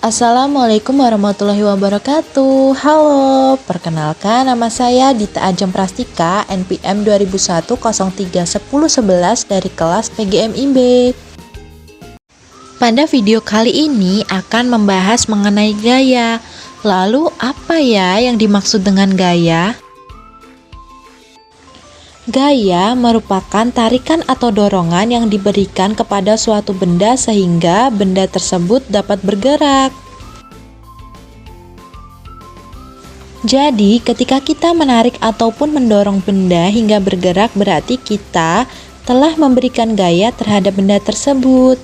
Assalamualaikum warahmatullahi wabarakatuh. Halo, perkenalkan nama saya Dita Ajeng Prastika, NPM 2001031011 dari kelas PGMIB. Pada video kali ini akan membahas mengenai gaya. Lalu apa ya yang dimaksud dengan gaya? Gaya merupakan tarikan atau dorongan yang diberikan kepada suatu benda sehingga benda tersebut dapat bergerak. Jadi, ketika kita menarik ataupun mendorong benda hingga bergerak, berarti kita telah memberikan gaya terhadap benda tersebut.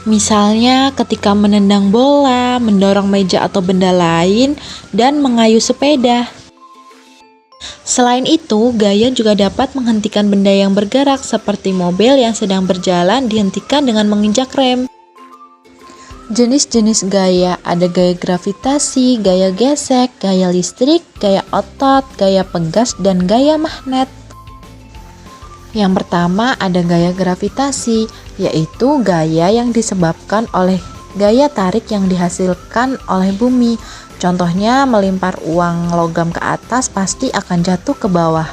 Misalnya, ketika menendang bola, mendorong meja atau benda lain, dan mengayuh sepeda. Selain itu, gaya juga dapat menghentikan benda yang bergerak seperti mobil yang sedang berjalan dihentikan dengan menginjak rem. Jenis-jenis gaya ada gaya gravitasi, gaya gesek, gaya listrik, gaya otot, gaya pegas, dan gaya magnet. Yang pertama ada gaya gravitasi, yaitu gaya yang disebabkan oleh gaya tarik yang dihasilkan oleh bumi. Contohnya melempar uang logam ke atas pasti akan jatuh ke bawah.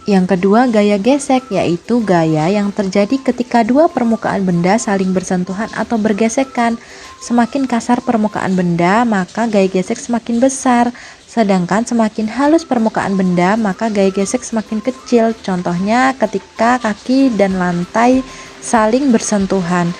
Yang kedua gaya gesek, yaitu gaya yang terjadi ketika dua permukaan benda saling bersentuhan atau bergesekan. Semakin kasar permukaan benda, maka gaya gesek semakin besar. Sedangkan semakin halus permukaan benda, maka gaya gesek semakin kecil. Contohnya ketika kaki dan lantai saling bersentuhan.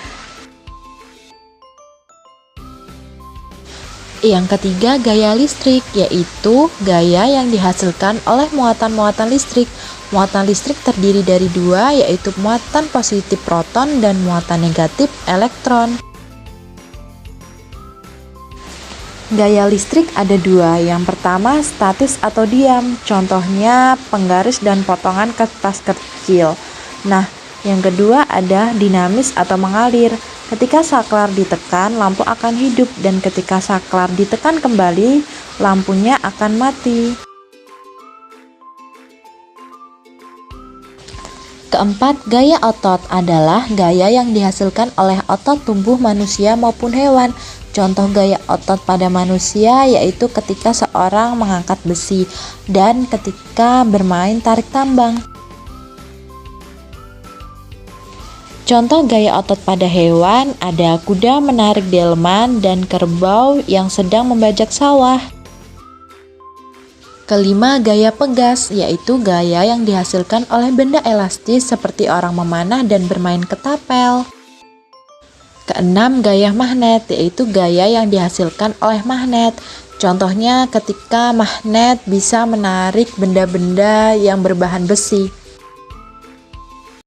Yang ketiga gaya listrik, yaitu gaya yang dihasilkan oleh muatan-muatan listrik. Muatan listrik terdiri dari dua, yaitu muatan positif proton dan muatan negatif elektron. Gaya listrik ada dua, yang pertama statis atau diam, contohnya penggaris dan potongan kertas kecil. Nah, yang kedua ada dinamis atau mengalir. Ketika saklar ditekan, lampu akan hidup, dan ketika saklar ditekan kembali, lampunya akan mati. Keempat, gaya otot adalah gaya yang dihasilkan oleh otot tubuh manusia maupun hewan. Contoh gaya otot pada manusia yaitu ketika seorang mengangkat besi dan ketika bermain tarik tambang. Contoh gaya otot pada hewan ada kuda menarik delman dan kerbau yang sedang membajak sawah. Kelima, gaya pegas, yaitu gaya yang dihasilkan oleh benda elastis seperti orang memanah dan bermain ketapel. Keenam, gaya magnet, yaitu gaya yang dihasilkan oleh magnet. Contohnya ketika magnet bisa menarik benda-benda yang berbahan besi.